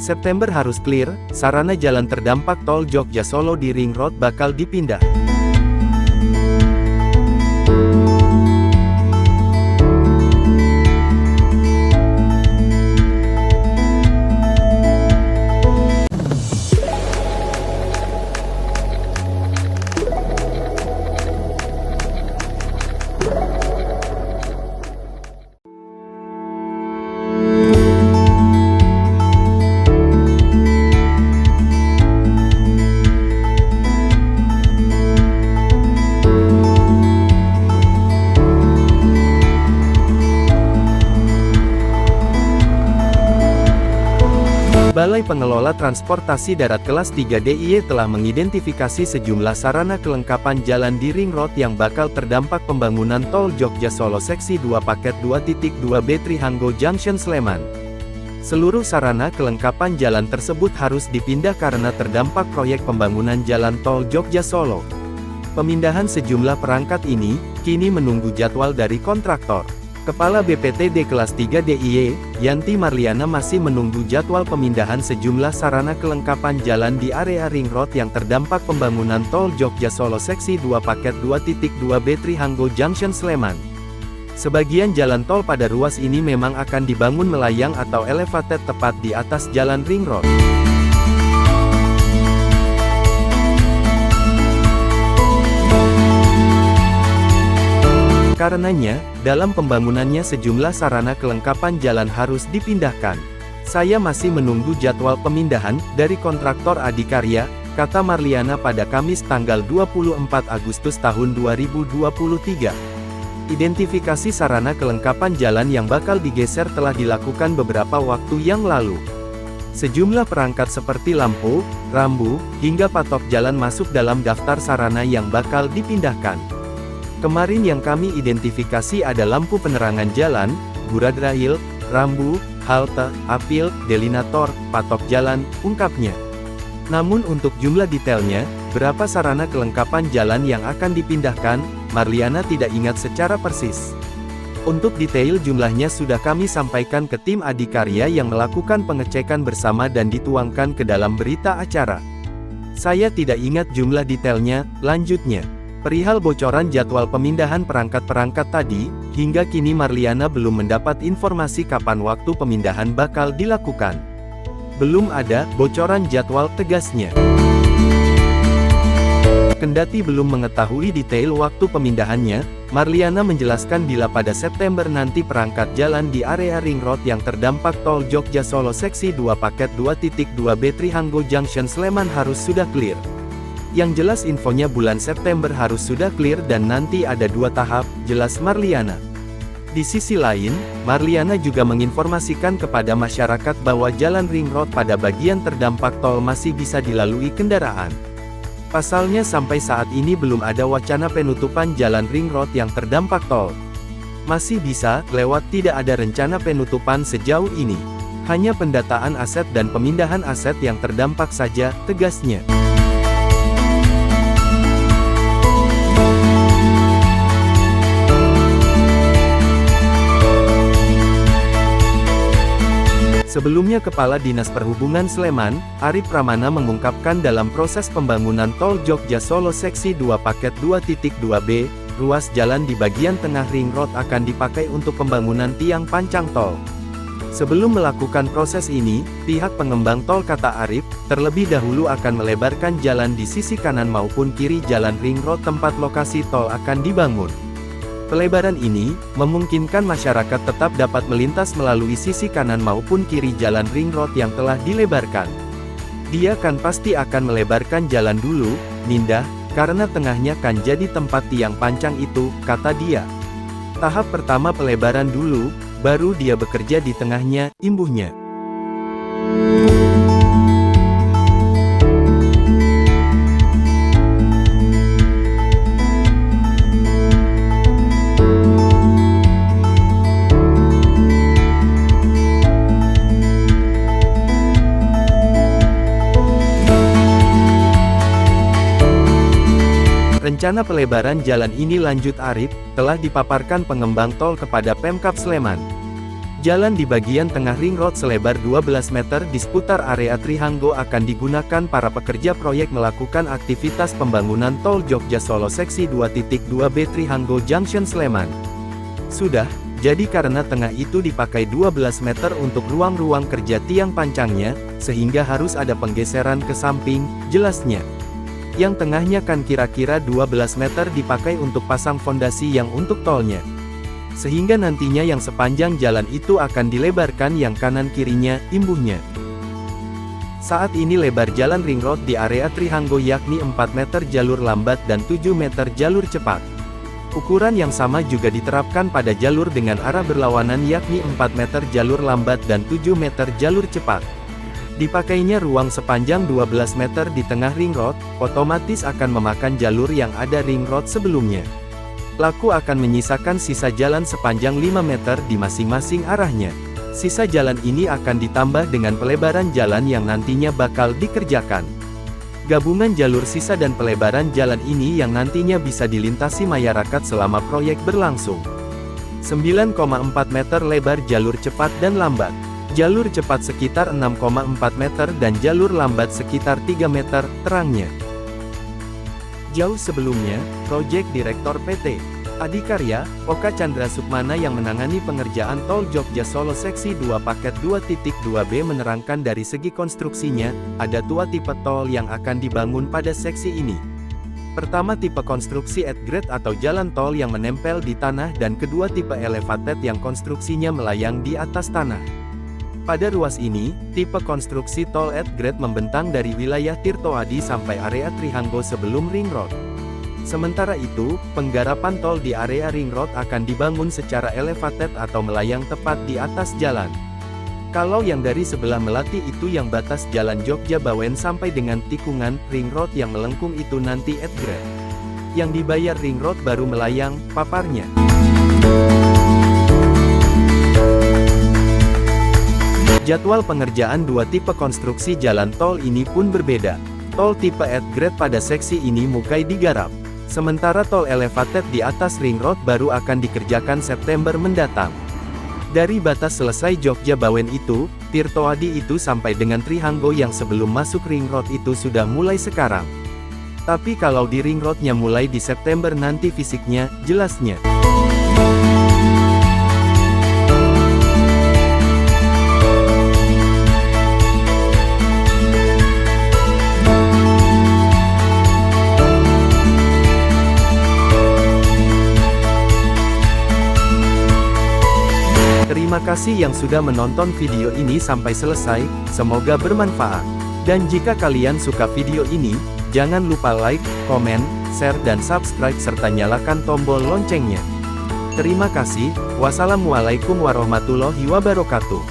September harus clear, sarana jalan terdampak tol Jogja Solo di Ring Road bakal dipindah. Balai Pengelola Transportasi Darat Kelas 3 DIY telah mengidentifikasi sejumlah sarana kelengkapan jalan di Ring Road yang bakal terdampak pembangunan tol Jogja Solo Seksi 2 Paket 2.2B Trihanggo Junction Sleman. Seluruh sarana kelengkapan jalan tersebut harus dipindah karena terdampak proyek pembangunan jalan tol Jogja Solo. Pemindahan sejumlah perangkat ini, kini menunggu jadwal dari kontraktor. Kepala BPTD Kelas 3 DIY, Yanti Marliana masih menunggu jadwal pemindahan sejumlah sarana kelengkapan jalan di area Ring Road yang terdampak pembangunan tol Jogja Solo Seksi 2 Paket 2.2B Trihanggo Junction Sleman. Sebagian jalan tol pada ruas ini memang akan dibangun melayang atau elevated tepat di atas jalan Ring Road. Karenanya, dalam pembangunannya sejumlah sarana kelengkapan jalan harus dipindahkan. Saya masih menunggu jadwal pemindahan dari kontraktor Adikarya, kata Marliana pada Kamis tanggal 24 Agustus tahun 2023. Identifikasi sarana kelengkapan jalan yang bakal digeser telah dilakukan beberapa waktu yang lalu. Sejumlah perangkat seperti lampu, rambu, hingga patok jalan masuk dalam daftar sarana yang bakal dipindahkan. Kemarin yang kami identifikasi ada lampu penerangan jalan, guardrail, rambu, halte, apil, delinator, patok jalan, ungkapnya. Namun untuk jumlah detailnya, berapa sarana kelengkapan jalan yang akan dipindahkan, Marliana tidak ingat secara persis. Untuk detail jumlahnya sudah kami sampaikan ke tim Adikarya yang melakukan pengecekan bersama dan dituangkan ke dalam berita acara. Saya tidak ingat jumlah detailnya, lanjutnya. Perihal bocoran jadwal pemindahan perangkat-perangkat tadi, hingga kini Marliana belum mendapat informasi kapan waktu pemindahan bakal dilakukan. Belum ada bocoran jadwal, tegasnya. Kendati belum mengetahui detail waktu pemindahannya, Marliana menjelaskan bila pada September nanti perangkat jalan di area Ring Road yang terdampak tol Jogja Solo Seksi 2 Paket 2.2B Trihanggo Junction Sleman harus sudah clear. Yang jelas infonya bulan September harus sudah clear dan nanti ada 2 tahap, jelas Marliana. Di sisi lain, Marliana juga menginformasikan kepada masyarakat bahwa jalan Ring Road pada bagian terdampak tol masih bisa dilalui kendaraan. Pasalnya sampai saat ini belum ada wacana penutupan jalan Ring Road yang terdampak tol. Masih bisa lewat, tidak ada rencana penutupan sejauh ini. Hanya pendataan aset dan pemindahan aset yang terdampak saja, tegasnya. Sebelumnya Kepala Dinas Perhubungan Sleman, Arif Pramana mengungkapkan dalam proses pembangunan tol Jogja Solo Seksi 2 Paket 2.2B, ruas jalan di bagian tengah Ring Road akan dipakai untuk pembangunan tiang pancang tol. Sebelum melakukan proses ini, pihak pengembang tol, kata Arif, terlebih dahulu akan melebarkan jalan di sisi kanan maupun kiri jalan Ring Road tempat lokasi tol akan dibangun. Pelebaran ini memungkinkan masyarakat tetap dapat melintas melalui sisi kanan maupun kiri jalan Ring Road yang telah dilebarkan. Dia kan pasti akan melebarkan jalan dulu, Nindah, karena tengahnya kan jadi tempat tiang pancang itu, kata dia. Tahap pertama pelebaran dulu, baru dia bekerja di tengahnya, imbuhnya. Rencana pelebaran jalan ini, lanjut Arif, telah dipaparkan pengembang tol kepada Pemkab Sleman. Jalan di bagian tengah ring road selebar 12 meter di seputar area Trihanggo akan digunakan para pekerja proyek melakukan aktivitas pembangunan tol Jogja Solo seksi 2.2B Trihanggo Junction Sleman. Sudah, jadi karena tengah itu dipakai 12 meter untuk ruang-ruang kerja tiang pancangnya, sehingga harus ada penggeseran ke samping, jelasnya. Yang tengahnya kan kira-kira 12 meter dipakai untuk pasang fondasi yang untuk tolnya. Sehingga nantinya yang sepanjang jalan itu akan dilebarkan yang kanan-kirinya, imbuhnya. Saat ini lebar jalan ring road di area Trihanggo yakni 4 meter jalur lambat dan 7 meter jalur cepat. Ukuran yang sama juga diterapkan pada jalur dengan arah berlawanan yakni 4 meter jalur lambat dan 7 meter jalur cepat. Dipakainya ruang sepanjang 12 meter di tengah ring road, otomatis akan memakan jalur yang ada ring road sebelumnya. Laku akan menyisakan sisa jalan sepanjang 5 meter di masing-masing arahnya. Sisa jalan ini akan ditambah dengan pelebaran jalan yang nantinya bakal dikerjakan. Gabungan jalur sisa dan pelebaran jalan ini yang nantinya bisa dilintasi masyarakat selama proyek berlangsung. 9,4 meter lebar jalur cepat dan lambat. Jalur cepat sekitar 6,4 meter dan jalur lambat sekitar 3 meter, terangnya. Jauh sebelumnya, Proyek Direktur PT Adikarya, Oka Chandra Sukmana yang menangani pengerjaan tol Jogja Solo seksi 2 paket 2.2B menerangkan dari segi konstruksinya, ada dua tipe tol yang akan dibangun pada seksi ini. Pertama tipe konstruksi at grade atau jalan tol yang menempel di tanah dan kedua tipe elevated yang konstruksinya melayang di atas tanah. Pada ruas ini, tipe konstruksi tol at grade membentang dari wilayah Tirtoadi sampai area Trihanggo sebelum ring road. Sementara itu, penggarapan tol di area ring road akan dibangun secara elevated atau melayang tepat di atas jalan. Kalau yang dari sebelah Melati itu yang batas jalan Jogja Bawen sampai dengan tikungan, ring road yang melengkung itu nanti at grade. Yang dibayar ring road baru melayang, paparnya. Jadwal pengerjaan dua tipe konstruksi jalan tol ini pun berbeda. Tol tipe at grade pada seksi ini mulai digarap. Sementara tol elevated di atas ring road baru akan dikerjakan September mendatang. Dari batas selesai Jogja Bawen itu, Tirtoadi itu sampai dengan Trihanggo yang sebelum masuk ring road itu sudah mulai sekarang. Tapi kalau di ring roadnya mulai di September nanti fisiknya, jelasnya. Terima kasih yang sudah menonton video ini sampai selesai, semoga bermanfaat. Dan jika kalian suka video ini, jangan lupa like, komen, share dan subscribe serta nyalakan tombol loncengnya. Terima kasih, wassalamualaikum warahmatullahi wabarakatuh.